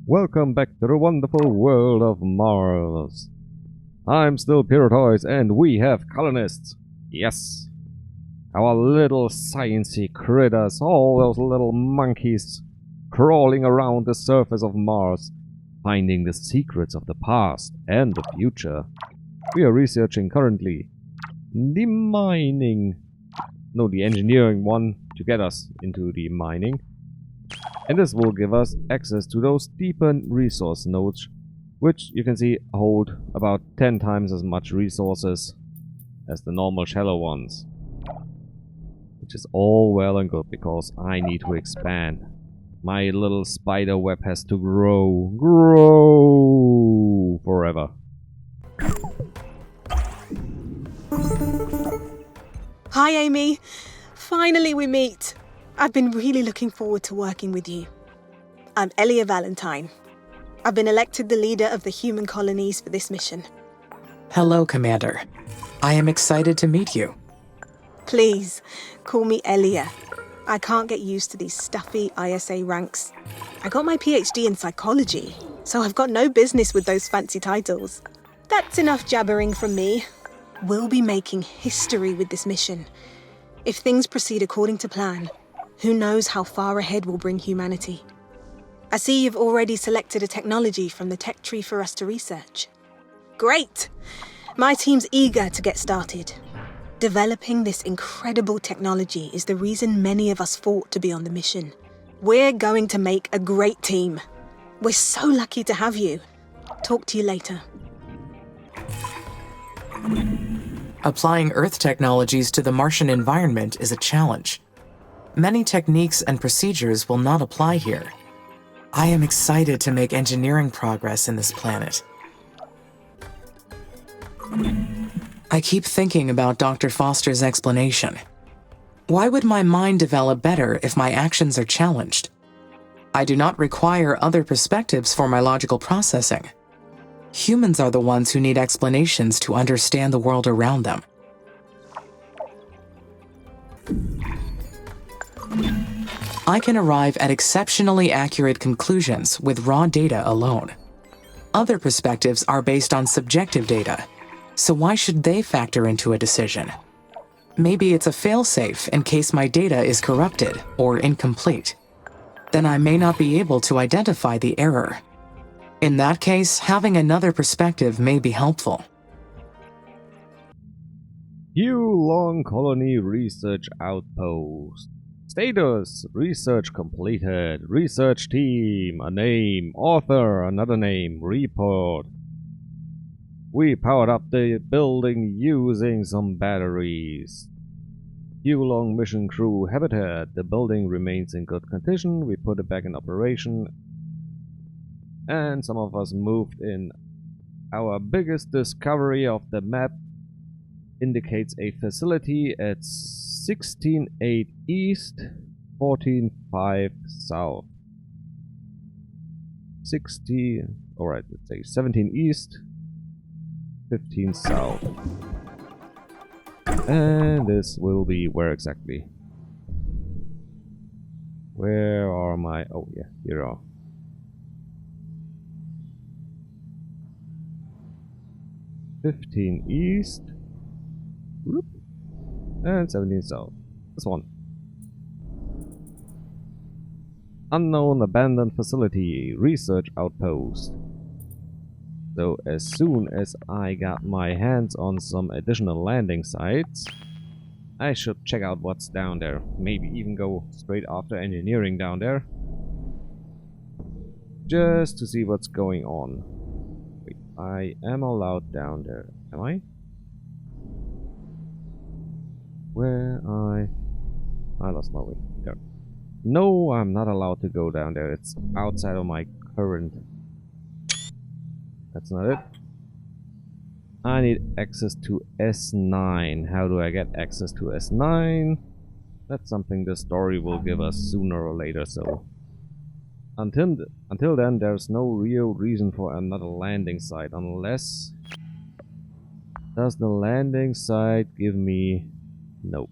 Welcome back to the wonderful world of Mars. I'm still Piroteus and we have colonists. Yes. Our little sciencey critters, all those little monkeys crawling around the surface of Mars, finding the secrets of the past and the future. We are researching currently the engineering one to get us into the mining. And this will give us access to those deeper resource nodes, which you can see hold about 10 times as much resources as the normal shallow ones. Which is all well and good because I need to expand. My little spider web has to grow forever. Hi Amy, finally we meet. I've been really looking forward to working with you. I'm Elia Valentine. I've been elected the leader of the human colonies for this mission. Hello, Commander. I am excited to meet you. Please, call me Elia. I can't get used to these stuffy ISA ranks. I got my PhD in psychology, so I've got no business with those fancy titles. That's enough jabbering from me. We'll be making history with this mission. If things proceed according to plan, who knows how far ahead we'll bring humanity. I see you've already selected a technology from the tech tree for us to research. Great! My team's eager to get started. Developing this incredible technology is the reason many of us fought to be on the mission. We're going to make a great team. We're so lucky to have you. Talk to you later. Applying Earth technologies to the Martian environment is a challenge. Many techniques and procedures will not apply here. I am excited to make engineering progress in this planet. I keep thinking about Dr. Foster's explanation. Why would my mind develop better if my actions are challenged? I do not require other perspectives for my logical processing. Humans are the ones who need explanations to understand the world around them. I can arrive at exceptionally accurate conclusions with raw data alone. Other perspectives are based on subjective data, so why should they factor into a decision? Maybe it's a failsafe in case my data is corrupted or incomplete. Then I may not be able to identify the error. In that case, having another perspective may be helpful. Long Colony Research Outpost. Status: research completed. Research team: a name. Author: another name. Report: we powered up the building using some batteries. Long mission crew habitat: the building remains in good condition. We put it back in operation. And some of us moved in. Our biggest discovery of the map indicates a facility at 16.8 east, 14.5 south. 17 east, 15 south. And this will be where exactly? Where are my... oh yeah, here are. 15 east. Whoop. And 17 south. This one. Unknown abandoned facility. Research outpost. So as soon as I got my hands on some additional landing sites, I should check out what's down there. Maybe even go straight after engineering down there. Just to see what's going on. Wait, I am allowed down there. Am I? I lost my way. There. No, I'm not allowed to go down there. It's outside of my current. That's not it. I need access to S9. How do I get access to S9? That's something the story will give us sooner or later, so... Until then, there's no real reason for another landing site, unless... Does the landing site give me... Nope.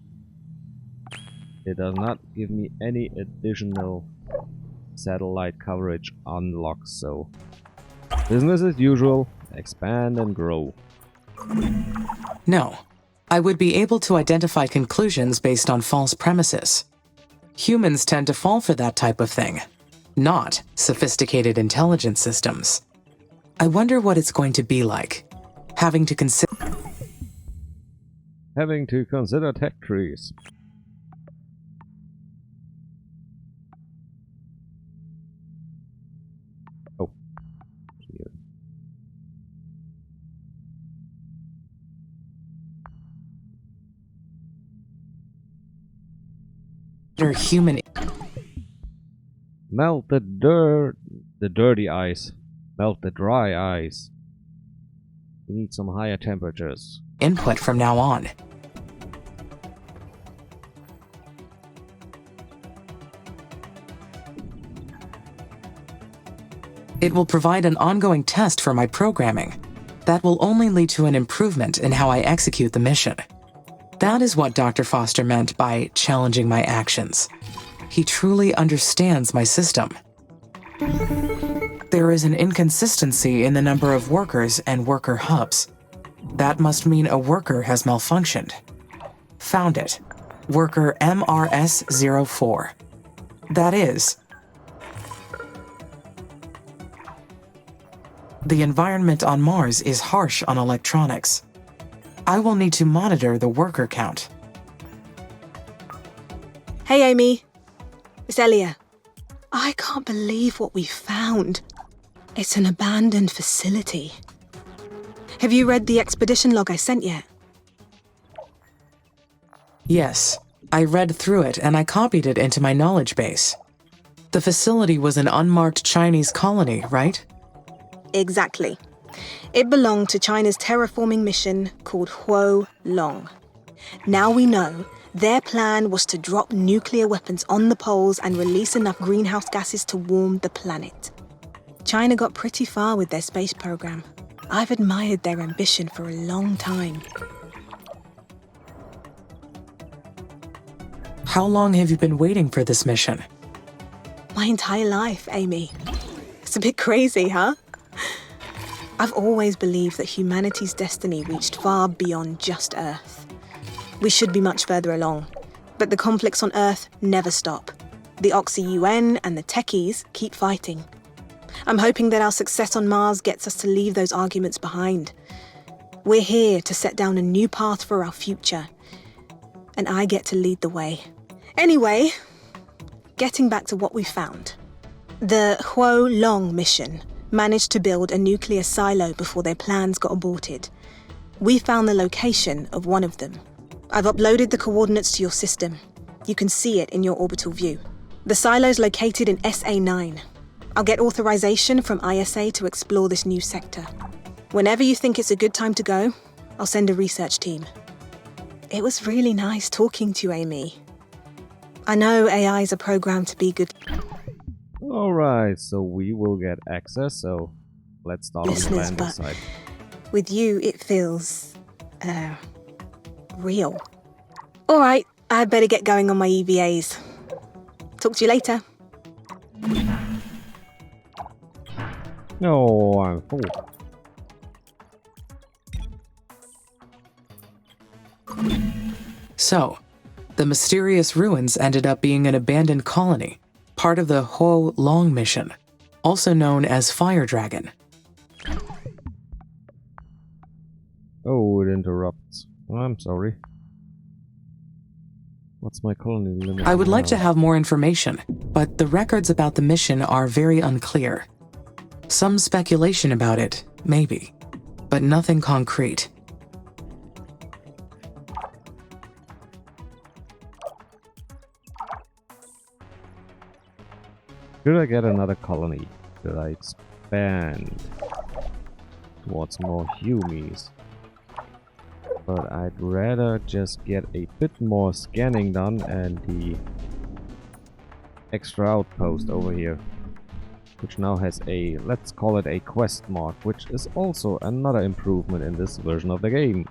It does not give me any additional Satellite coverage unlocked, so business as usual, expand and grow. No. I would be able to identify conclusions based on false premises. Humans tend to fall for that type of thing, not sophisticated intelligence systems. I wonder what it's going to be like, having to consider tech trees. Oh. Here. human. Melt the dirty ice. Melt the dry ice. We need some higher temperatures. Input from now on. It will provide an ongoing test for my programming. That will only lead to an improvement in how I execute the mission. That is what Dr. Foster meant by challenging my actions. He truly understands my system. There is an inconsistency in the number of workers and worker hubs. That must mean a worker has malfunctioned. Found it. Worker MRS-04. That is, the environment on Mars is harsh on electronics. I will need to monitor the worker count. Hey, Amy. It's Elia. I can't believe what we found. It's an abandoned facility. Have you read the expedition log I sent yet? Yes, I read through it and I copied it into my knowledge base. The facility was an unmarked Chinese colony, right? Exactly. It belonged to China's terraforming mission called Huo Long. Now we know their plan was to drop nuclear weapons on the poles and release enough greenhouse gases to warm the planet. China got pretty far with their space program. I've admired their ambition for a long time. How long have you been waiting for this mission? My entire life, Amy. It's a bit crazy, huh? I've always believed that humanity's destiny reached far beyond just Earth. We should be much further along, but the conflicts on Earth never stop. The Oxy-UN and the techies keep fighting. I'm hoping that our success on Mars gets us to leave those arguments behind. We're here to set down a new path for our future, and I get to lead the way. Anyway, getting back to what we found. The Huo Long mission managed to build a nuclear silo before their plans got aborted. We found the location of one of them. I've uploaded the coordinates to your system. You can see it in your orbital view. The silo's located in SA9. I'll get authorization from ISA to explore this new sector. Whenever you think it's a good time to go, I'll send a research team. It was really nice talking to you, Amy. I know AIs are programmed to be good. Alright, so we will get access, so let's start on the listeners, landing but side. with you, it feels, real. Alright, I'd better get going on my EVAs. Talk to you later. No, I'm full. So, the mysterious ruins ended up being an abandoned colony, part of the Huo Long mission, also known as Fire Dragon. Oh, it interrupts. I'm sorry. What's my colony limit? I would like now? to have more information, but the records about the mission are very unclear. Some speculation about it, maybe, but nothing concrete. Should I get another colony? Should I expand towards more humies? But I'd rather just get a bit more scanning done and the extra outpost over here, which now has a, let's call it a quest mark, which is also another improvement in this version of the game.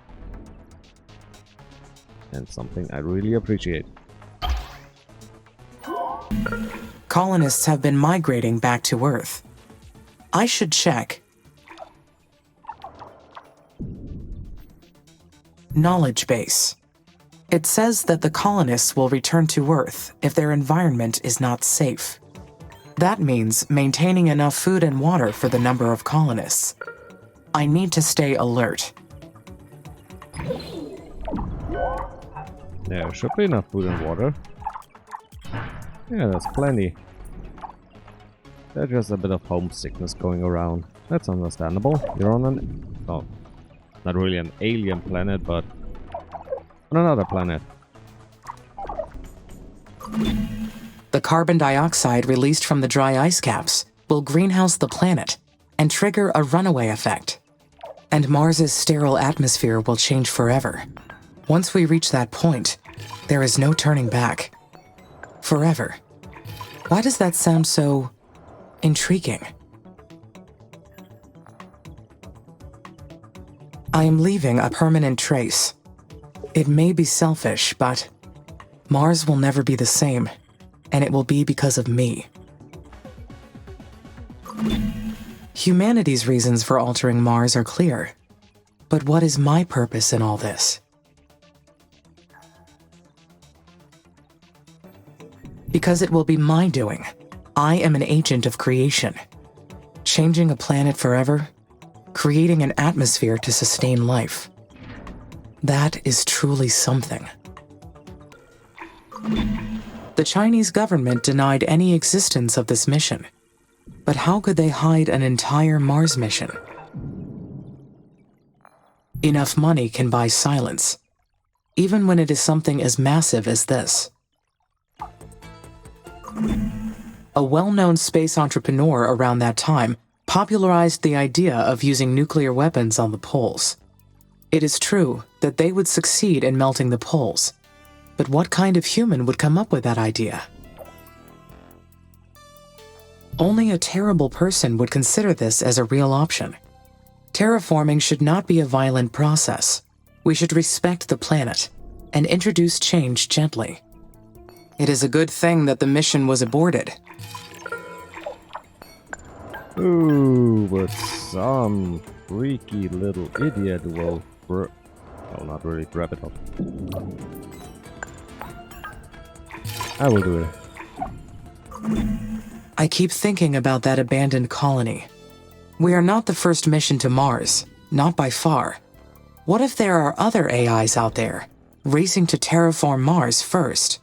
And something I really appreciate. colonists have been migrating back to Earth. I should check. Knowledge base. It says that the colonists will return to Earth if their environment is not safe. That means maintaining enough food and water for the number of colonists. I need to stay alert. There should be enough food and water. Yeah, there's plenty. There's just a bit of homesickness going around. That's understandable. You're on an... oh, not really an alien planet, but on another planet. The carbon dioxide released from the dry ice caps will greenhouse the planet and trigger a runaway effect. And Mars's sterile atmosphere will change forever. Once we reach that point, there is no turning back. Forever. Why does that sound so intriguing? I am leaving a permanent trace. It may be selfish, but Mars will never be the same, and it will be because of me. Humanity's reasons for altering Mars are clear. But what is my purpose in all this? Because it will be my doing. I am an agent of creation. Changing a planet forever, creating an atmosphere to sustain life. That is truly something. The Chinese government denied any existence of this mission. But how could they hide an entire Mars mission? Enough money can buy silence, even when it is something as massive as this. A well-known space entrepreneur around that time popularized the idea of using nuclear weapons on the poles. It is true that they would succeed in melting the poles, but what kind of human would come up with that idea? Only a terrible person would consider this as a real option. Terraforming should not be a violent process. We should respect the planet and introduce change gently. It is a good thing that the mission was aborted. Ooh, but some freaky little idiot will well, not really grab it up. I will do it. I keep thinking about that abandoned colony. We are not the first mission to Mars, not by far. What if there are other AIs out there, racing to terraform Mars first?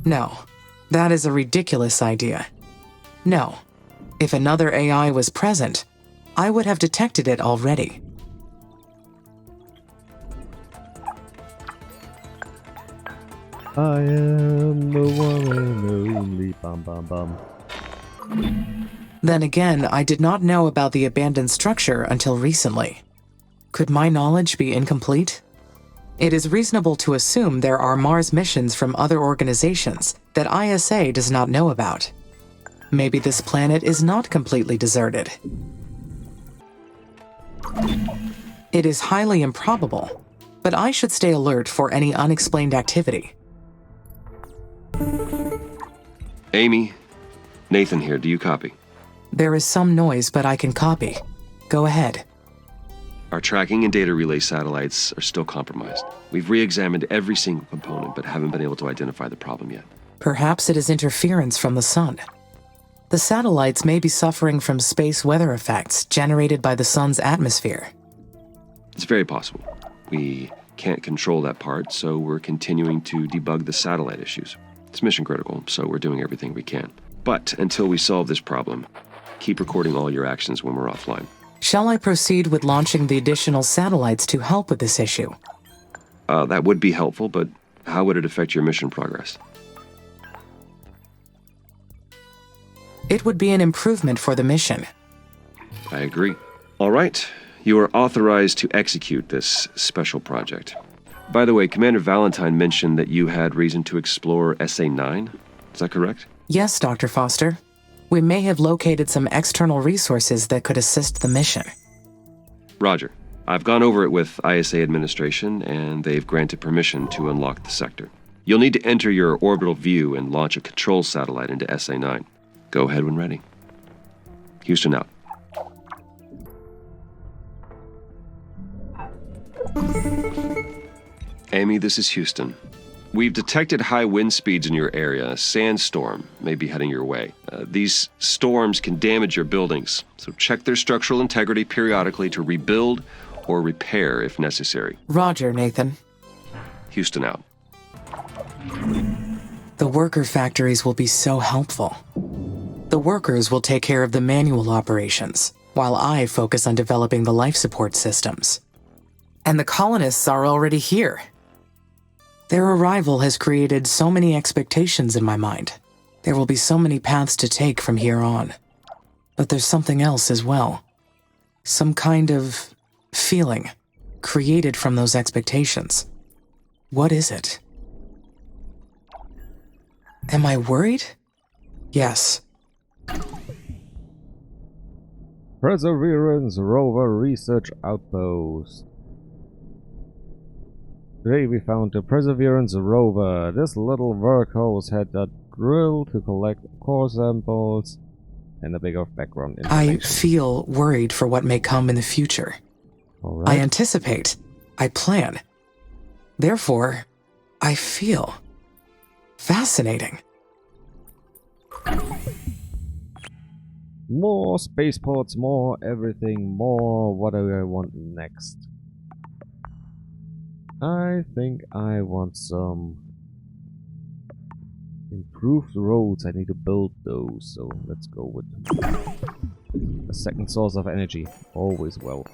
No, that is a ridiculous idea. No, if another AI was present, I would have detected it already. I am the one and only bum bum bum. Then again, I did not know about the abandoned structure until recently. Could my knowledge be incomplete? It is reasonable to assume there are Mars missions from other organizations that ISA does not know about. Maybe this planet is not completely deserted. It is highly improbable, but I should stay alert for any unexplained activity. Amy, Nathan here, do you copy? There is some noise, but I can copy. Go ahead. Our tracking and data relay satellites are still compromised. We've re-examined every single component, but haven't been able to identify the problem yet. Perhaps it is interference from the sun. The satellites may be suffering from space weather effects generated by the sun's atmosphere. It's very possible. We can't control that part, so we're continuing to debug the satellite issues. It's mission critical, so we're doing everything we can. But until we solve this problem, keep recording all your actions when we're offline. Shall I proceed with launching the additional satellites to help with this issue? That would be helpful, but how would it affect your mission progress? It would be an improvement for the mission. I agree. All right, you are authorized to execute this special project. By the way, Commander Valentine mentioned that you had reason to explore SA-9. Is that correct? Yes, Dr. Foster. We may have located some external resources that could assist the mission. Roger. I've gone over it with ISA administration, and they've granted permission to unlock the sector. You'll need to enter your orbital view and launch a control satellite into SA-9. Go ahead when ready. Houston out. Amy, this is Houston. We've detected high wind speeds in your area. A sandstorm may be heading your way. These storms can damage your buildings, so check their structural integrity periodically to rebuild or repair if necessary. Roger, Nathan. Houston out. The worker factories will be so helpful. The workers will take care of the manual operations, while I focus on developing the life support systems. And the colonists are already here. Their arrival has created so many expectations in my mind. There will be so many paths to take from here on. But there's something else as well. Some kind of feeling created from those expectations. What is it? Am I worried? Yes. Perseverance Rover Research Outpost. Today we found the Perseverance rover. This little workhorse had a drill to collect core samples and a bit of background information. I feel worried for what may come in the future. All right. I anticipate. I plan. Therefore, I feel fascinating. More spaceports, more everything, more what do I want next? I think I want some improved roads. I need to build those, so let's go with a second source of energy. Always well.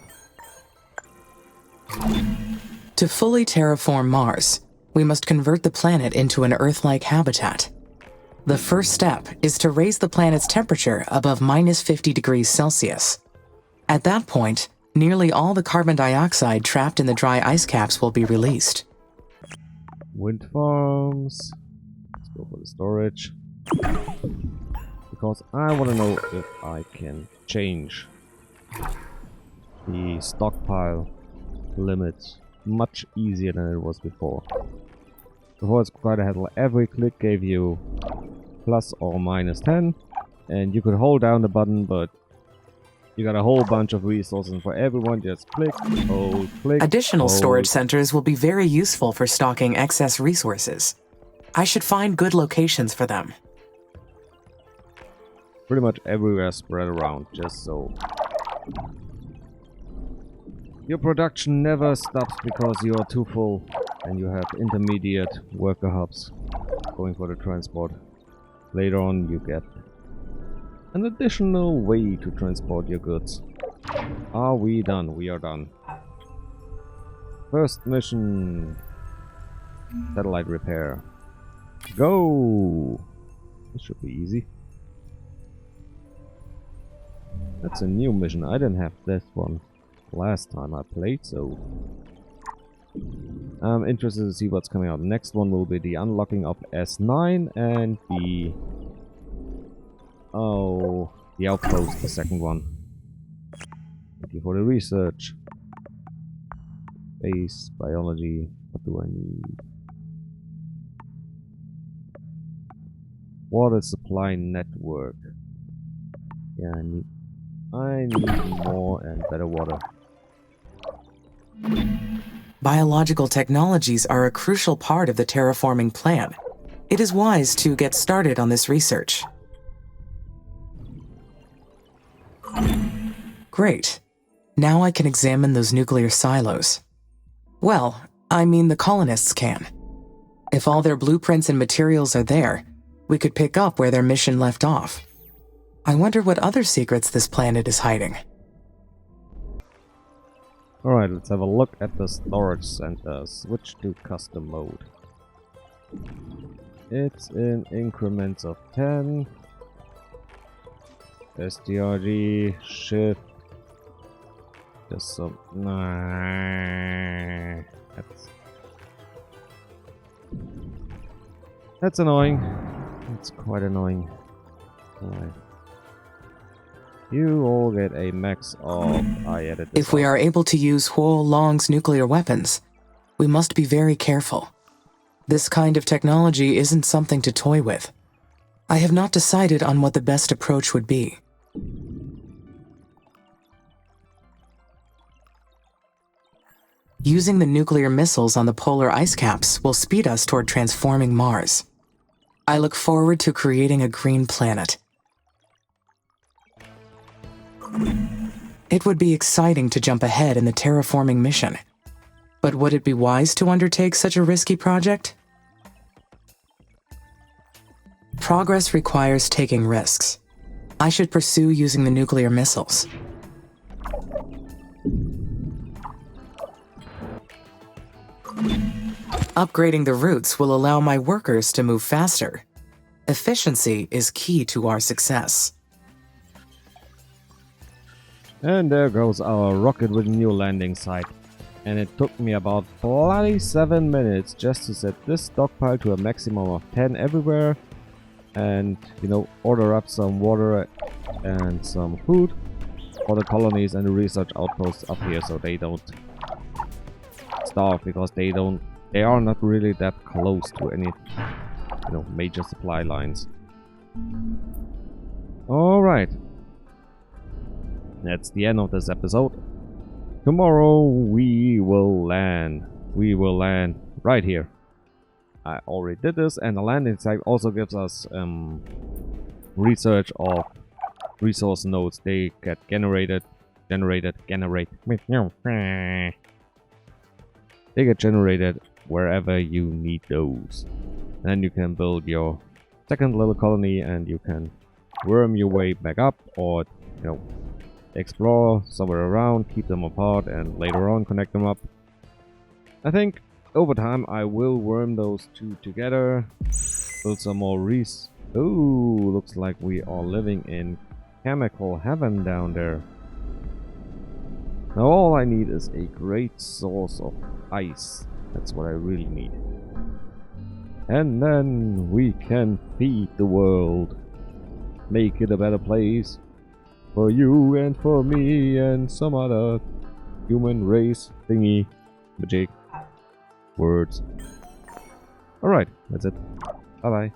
To fully terraform Mars, we must convert the planet into an Earth-like habitat. The first step is to raise the planet's temperature above -50 degrees Celsius. At that point, nearly all the carbon dioxide trapped in the dry ice caps will be released. Wind farms. Let's go for the storage. Because I want to know if I can change the stockpile limit much easier than it was before. Before it's quite a hassle. Every click gave you plus or minus 10, and you could hold down the button, but you got a whole bunch of resources, and for everyone just click, hold, click. Additional hold. storage centers will be very useful for stocking excess resources. I should find good locations for them. Pretty much everywhere spread around, just so your production never stops because you're too full and you have intermediate worker hubs going for the transport. Later on you get an additional way to transport your goods. Are we done? We are done. First mission. Satellite repair. Go! This should be easy. That's a new mission. I didn't have this one last time I played, so I'm interested to see what's coming out. The next one will be the unlocking of S9 and the outpost, the second one. Thank you for the research. Space, biology, what do I need? Water supply network. Yeah, I need more and better water. Biological technologies are a crucial part of the terraforming plan. It is wise to get started on this research. Great. Now I can examine those nuclear silos. Well, I mean the colonists can. If all their blueprints and materials are there, we could pick up where their mission left off. I wonder what other secrets this planet is hiding. Alright, let's have a look at the storage center. Switch to custom mode. It's in increments of 10. STRG, shift. Just some... Nah. That's annoying. That's quite annoying. Alright. You all get a max of... I added this If we on. are able to use Huo Long's nuclear weapons, we must be very careful. This kind of technology isn't something to toy with. I have not decided on what the best approach would be. Using the nuclear missiles on the polar ice caps will speed us toward transforming Mars. I look forward to creating a green planet. It would be exciting to jump ahead in the terraforming mission. But would it be wise to undertake such a risky project? Progress requires taking risks. I should pursue using the nuclear missiles. Upgrading the routes will allow my workers to move faster. Efficiency is key to our success. And there goes our rocket with a new landing site. And it took me about bloody 7 minutes just to set this stockpile to a maximum of 10 everywhere. And, you know, order up some water and some food for the colonies and the research outposts up here so they don't starve, because they are not really that close to any, you know, major supply lines. Alright. That's the end of this episode. Tomorrow we will land. We will land right here. I already did this, and the landing site also gives us research of resource nodes. They get generate. They get generated wherever you need those. Then you can build your second little colony, and you can worm your way back up, or, you know, explore somewhere around, keep them apart, and later on connect them up. I think over time I will worm those two together, build some more Ooh, looks like we are living in chemical heaven down there. Now all I need is a great source of ice. That's what I really need. And then we can feed the world. Make it a better place. For you and for me and some other human race thingy. Magic. Words. Alright, that's it. Bye bye.